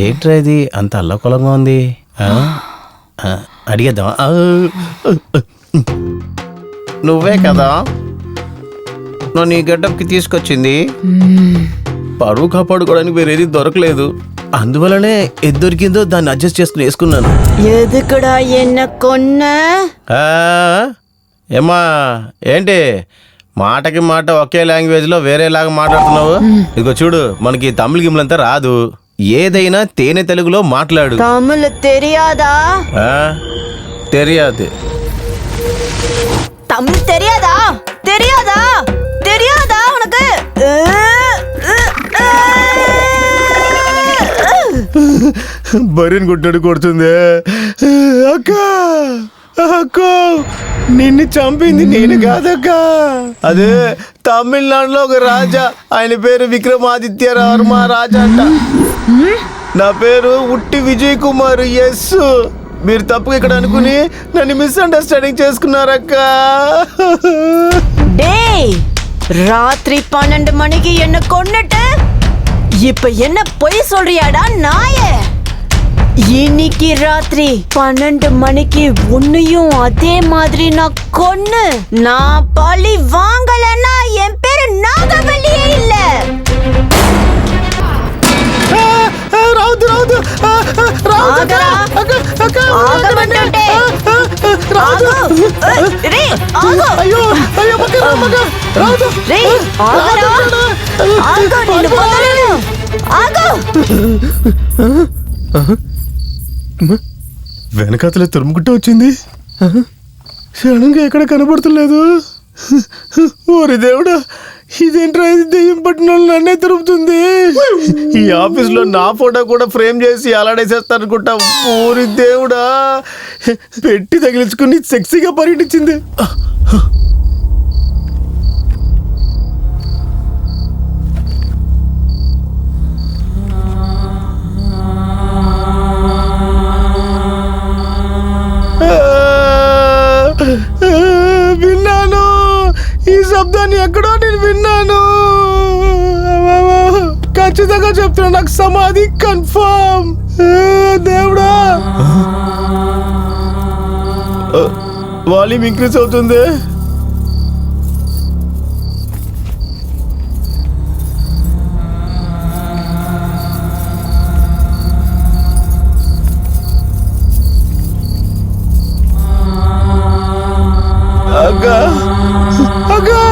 ఏంట్రా ఇది అంత అల్లకొలంగా ఉంది? అడిగేద్దాం. నువ్వే కదా నన్ను ఈ గడ్డప్కి తీసుకొచ్చింది. పరువు కాపాడుకోవడానికి వేరేది దొరకలేదు, అందువల్లనే ఏది దొరికిందో దాన్ని అడ్జస్ట్ చేసుకుని వేసుకున్నాను. ఎదుకుడా ఎన్న కొన్న ఏమా ఏంటి మాటకి మాట ఒకే లాంగ్వేజ్లో వేరేలాగా మాట్లాడుతున్నావు? ఇదిగో చూడు, మనకి తమిళ గిమ్లంతా రాదు, ఏదైనా తేనె తెలుగులో మాట్లాడు. తమిళ తెలియదా? తెలియదు. తమిళ తెలియదా? తెలియదా? తెలియదా ఉనకు? బరిని కొట్టాడు కొడుతుంది. అక్క అక్క నిన్ను చంపింది నేను కాదక్క, అదే తమిళనాడులో ఒక రాజా, ఆయన పేరు విక్రమాదిత్య వర్మ రాజా అంట. నా పేరు ఉట్టి విజయ్ కుమార్. ఎస్, మీరు తప్పుగా ఇక్కడ అనుకుని నన్ను మిస్అండర్స్టాండింగ్ చేసుకున్నారక్క. டேய், ராத்திரி 12 மணிக்கு என்ன கொன்னுட்டு இப்ப என்ன பொய் சொல்றியாடா நாயே? இன்னைக்கு ராத்திரி 12 மணிக்கு உன்னையும் அதே மாதிரி நான் கொன்னு நான் பழி வாங்கலன்னா என் பேரு நாகவல்லியே இல்ல. రావద్దు రావద్దు అయ్యో అయ్యో వెనకాతలే తురుముకుంటూ వచ్చింది, క్షణంగా ఎక్కడ కనబడుతులేదు. ఓరి దేవుడా, ఇదేంట్రా ఇది, దెయ్యం పట్టిన వాళ్ళు నన్నే తిరుగుతుంది. ఈ ఆఫీస్లో నా ఫోటో కూడా ఫ్రేమ్ చేసి అలాడేసేస్తాను అనుకుంటా. ఓరి దేవుడా, పెట్టి తగిలించుకుని సెక్సీగా పర్యటించింది. విన్నాను, ఈ శబ్దాన్ని ఎక్కడో నేను విన్నాను. ఖచ్చితంగా చెప్తున్నా, నాకు సమాధి కన్ఫర్మ్. దేవుడా, వాల్యూమ్ ఇంక్రీజ్ అవుతుంది. అగా అగా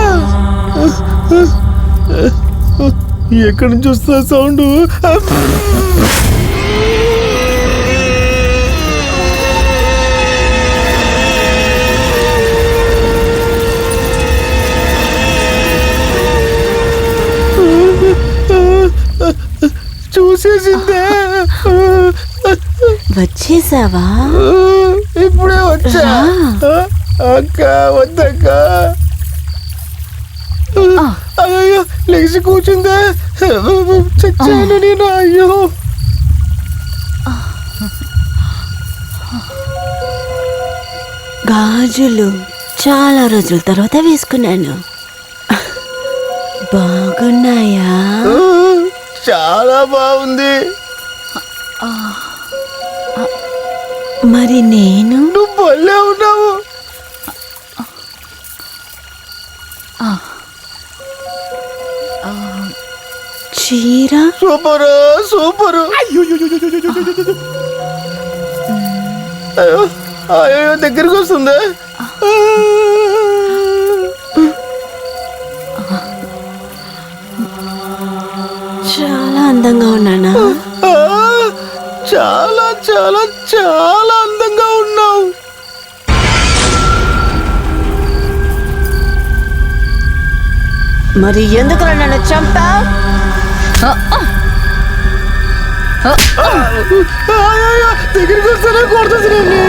ఎక్కడి నుంచి వస్తా సౌండ్? చూసేసిందే. వచ్చేసావా? ఇప్పుడే వచ్చా. అక్క వద్దక్క. అయ్యో లెగిసి కూర్చుందే, చచ్చాను నేను. అయ్యో గాజులు చాలా రోజుల తర్వాత వేసుకున్నాను, బాగున్నాయా? చాలా బాగుంది. మరి నేను? నువ్వు భలే ఉన్నావు. చీర సూపరు సూపరు. అయ్యో అయ్యో దగ్గరికి వస్తుంది. చాలా అందంగా ఉన్నానా? చాలా చాలా చాలా అందంగా ఉన్నావు. మరి ఎందుకు నన్ను చంపావు? దగ్గరికి వస్తానే కొడుతుంది.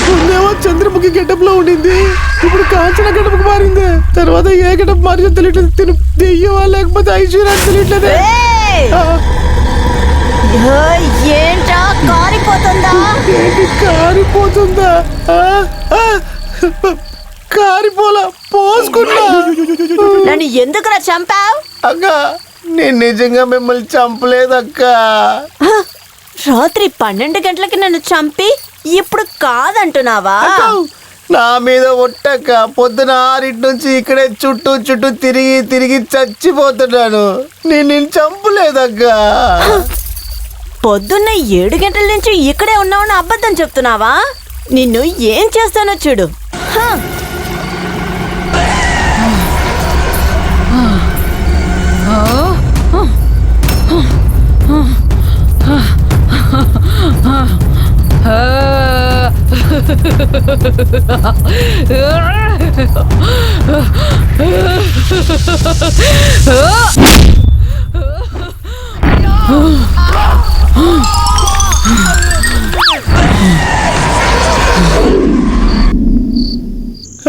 ముందేమో చంద్రముఖి గెటప్ లో ఉండింది, ఇప్పుడు కాంచన గెటప్ మారింది. తర్వాత ఏ గెటప్ మారిందో తెలియట్లేదు. తిను దెయ్యమా లేకపోతే ఐశ్వర్య తెలియట్లేదు. ఏంటా కారిపోతుందా? ఏంటి కారిపోతుందా? కారిపోలా, పోసుకున్నా. నన్ను ఎందుకురా చంపావు? అక్క నేను నిజంగా మిమ్మల్ని చంపలేదక్క. రాత్రి 12 గంటలకి నన్ను చంపి ఇప్పుడు కాదంటున్నావా? నా మీద ఒట్టక్క. పొద్దున 6 నుంచి ఇక్కడే చుట్టూ చుట్టూ తిరిగి తిరిగి చచ్చిపోతున్నాను. నేను చంపలేదక్క. పొద్దున్న 7 గంటల నుంచి ఇక్కడే ఉన్నావని అబద్ధం చెప్తున్నావా? నిన్ను ఏం చేస్తానో చూడు.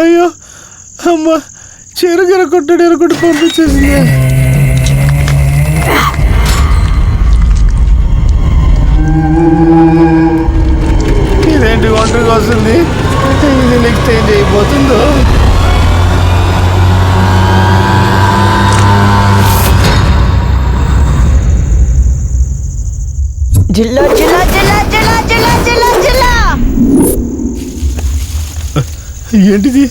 అయ్యో అమ్మ, చెరుగర కొట్టు పంపించేసింది. ఇదేంటి ఒంటరిగా వస్తుంది? ఇది నీకు చేంజ్ అయిపోతుందో? జిల్లా జిల్లా జిల్లా జిల్లా జిల్లా జిల్లా జిల్లా. ఏంటిది?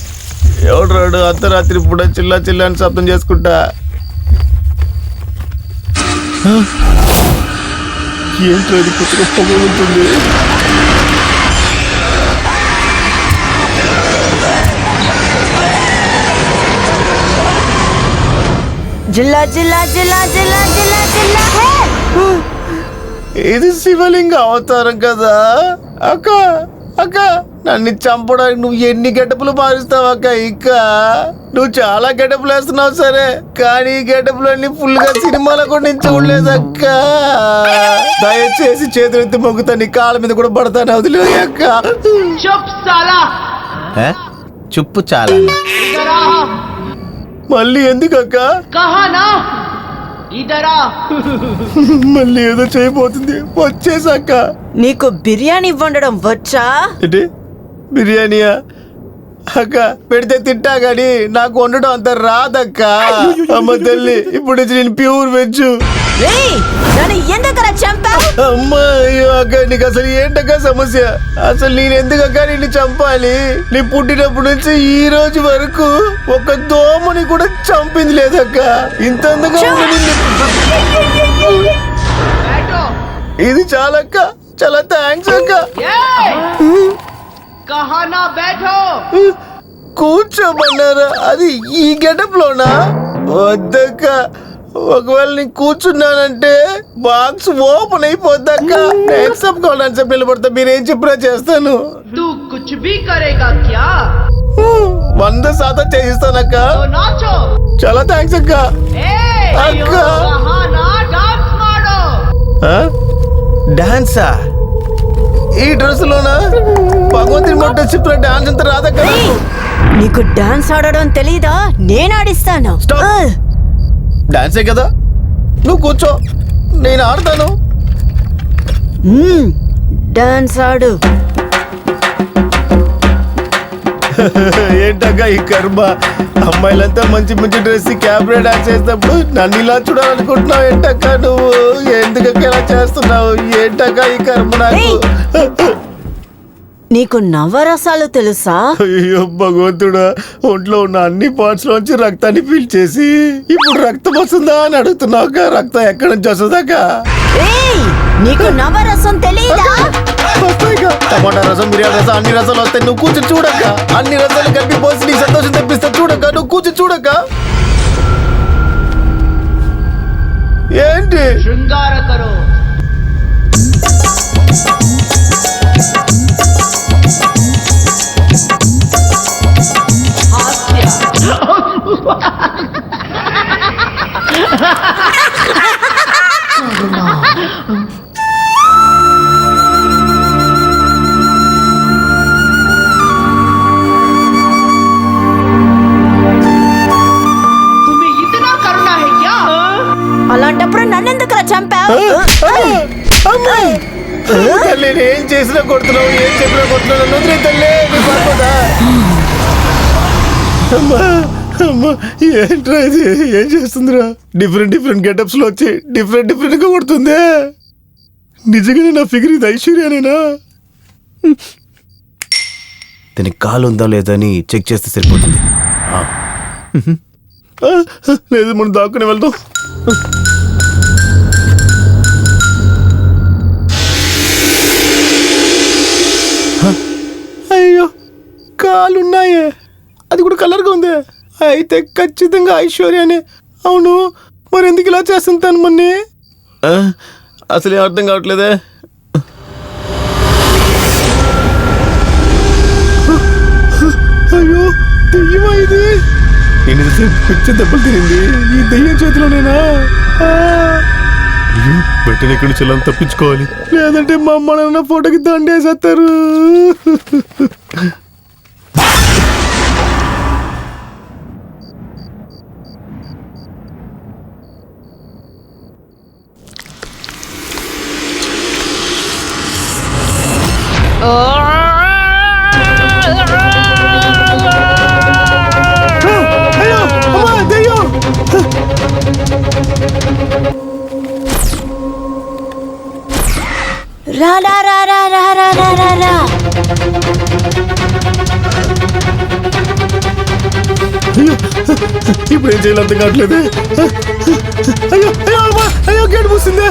ఎవడు రాడు అర్ధరాత్రి పూట చిల్లా చిల్లా అని శబ్దం చేసుకుంటా? ఏంటో ఇది కొత్తగా పొగలుతుంది. జిల్లా జిల్లా జిల్లా జిల్లా జిల్లా జిల్లా. ఇది శివలింగ అవతారం కదా అక్క. అక్క, నన్ను చంపడానికి నువ్వు ఎన్ని గెటపులు మారుస్తావు అక్క? ఇంకా నువ్వు చాలా గెటపులు వేస్తున్నావు సరే, కానీ ఈ గెటపులన్నీ ఫుల్ గా సినిమాలో కూడా నేను చూడలేదు అక్క. దయచేసి చేతులెత్తి మొక్కుతా, నీ కాళ్ళ మీద కూడా పడతాను, వదిలే అక్క. చుప్పు చాలా. మళ్ళీ ఎందుకు అక్క? మళ్ళీ ఏదో చేయబోతుంది, వచ్చేసాక. నీకు బిర్యానీ వండడం వచ్చా? ఏంటి బిర్యానీయా అక్క? పెడితే తింటా గాని నాకు వండడం అంత రాదక్క. అమ్మ తల్లి, ఇప్పుడు నుంచి నేను ప్యూర్ వెజ్. నన్ను ఎందుకలా చంపావు? అమ్మా, అయ్యో అక్క, నీకు అసలు ఏంటక్క సమస్య? అసలు నేను ఎందుకక్క నిన్ను చంపాలి? నీ పుట్టినప్పటి నుంచి ఈ రోజు వరకు ఒక దోమని కూడా చంపింది లేదక్క. ఇంత అందుగా ఇది చాలక్క. చాలా థ్యాంక్స్ అక్క. కూర్చోమన్నారా? అది ఈ గెటప్ లోనా? వద్దక్క. ఒకవేళ నేను కూర్చున్నానంటే బాక్స్ ఓపెన్ అయిపోద్దక్క. నేను చెప్పుకోవాలని చెప్పి నిలబడతా. మీరేం చెప్పినా చేస్తాను. 100% చేయిస్తానక్క. చాలా థ్యాంక్స్ అక్క. అక్క, డాన్సా? ఈ డ్రెస్ లోనా? భగవంతుని మొట్ట చెప్పిన డాన్స్ అంత రాదక్క. నీకు డాన్స్ ఆడడం తెలీదా? నేను ఆడిస్తాను. డాన్సే కదా, నువ్వు కూర్చో, నేను ఆడతాను. డాన్స్ ఆడు. ఏంటక్క ఈ కర్మ? అమ్మాయిలంతా మంచి మంచి డ్రెస్ క్యాబ్రే డాన్స్ చేసినప్పుడు నన్ను ఇలా చూడాలనుకుంటున్నావు ఏంటక్క? నువ్వు ఎందుకక్క ఇలా చేస్తున్నావు? ఏంటక్క ఈ కర్మ నాకు? నీకు నవరసాలు తెలుసా? అయ్యో భగవంతుడా, ఒంట్లో ఉన్న అన్ని పార్ట్స్ లోంచి రక్తాన్ని పీల్చేసి ఇప్పుడు రక్తం వస్తుందా అని అడుగుతున్నావు. రక్తం ఎక్కడి నుంచి వస్తుందాక? నీకు నవరసం తెలీదా? టమాటా రసం, మిరియాల రసం, అన్ని రసాలు వస్తాయి. నువ్వు కూర్చొని చూడక్క. అన్ని రసాలు కలిపి పోసి నీకు సంతోషం తెప్పిస్తా. చూడక్క, నువ్వు కూర్చొని చూడక్క. ఏంటి శృంగార కరో. అలాంటప్పుడు నన్నెందుకు చంపావు? తల్లి, ఏం చేసినా కొడుతున్నావు, ఏం చెప్పినా కొడుతున్నావు. వదిలే తల్లి, నీ పడుకోదా? అమ్మా ఏంట్రా ఇది ఏం చేస్తుందిరా డిఫరెంట్ గెటప్స్ లో వచ్చి డిఫరెంట్ గా కొడుతుందే నిజంగానే నా ఫిగర్ ఇది ఐశ్వర్యానేనా దీనికి కాలు ఉందా లేదా అని చెక్ చేస్తే సరిపోతుంది. లేదు మనం దాక్కుని వెళ్దాం అయ్యో కాలున్నాయే అది కూడా కలర్గా ఉంది అయితే ఖచ్చితంగా ఐశ్వర్యానే అవును మరి ఎందుకు ఇలా చేస్తుంటాను మొన్ని అసలు అర్థం కావట్లేదే అయ్యో దెయ్యమా ఇది నేను పిచ్చి దెబ్బలు తినింది ఈ దెయ్యం చేతిలోనేనా అయ్యో వెంటనే ఇక్కడ నుంచి ఇలా తప్పించుకోవాలి లేదంటే మా అమ్మ నాన్న ఫోటోకి దండేసేస్తారు అయ్యో అమ్మా దెయ్యం రా రా రా రా రా రా రా రా రా అయ్యో ఇప్పుడు ఏం చేయాలి అర్థం కావట్లేదు అయ్యో అయ్యో అమ్మా అయ్యో గేట్ మూసిందే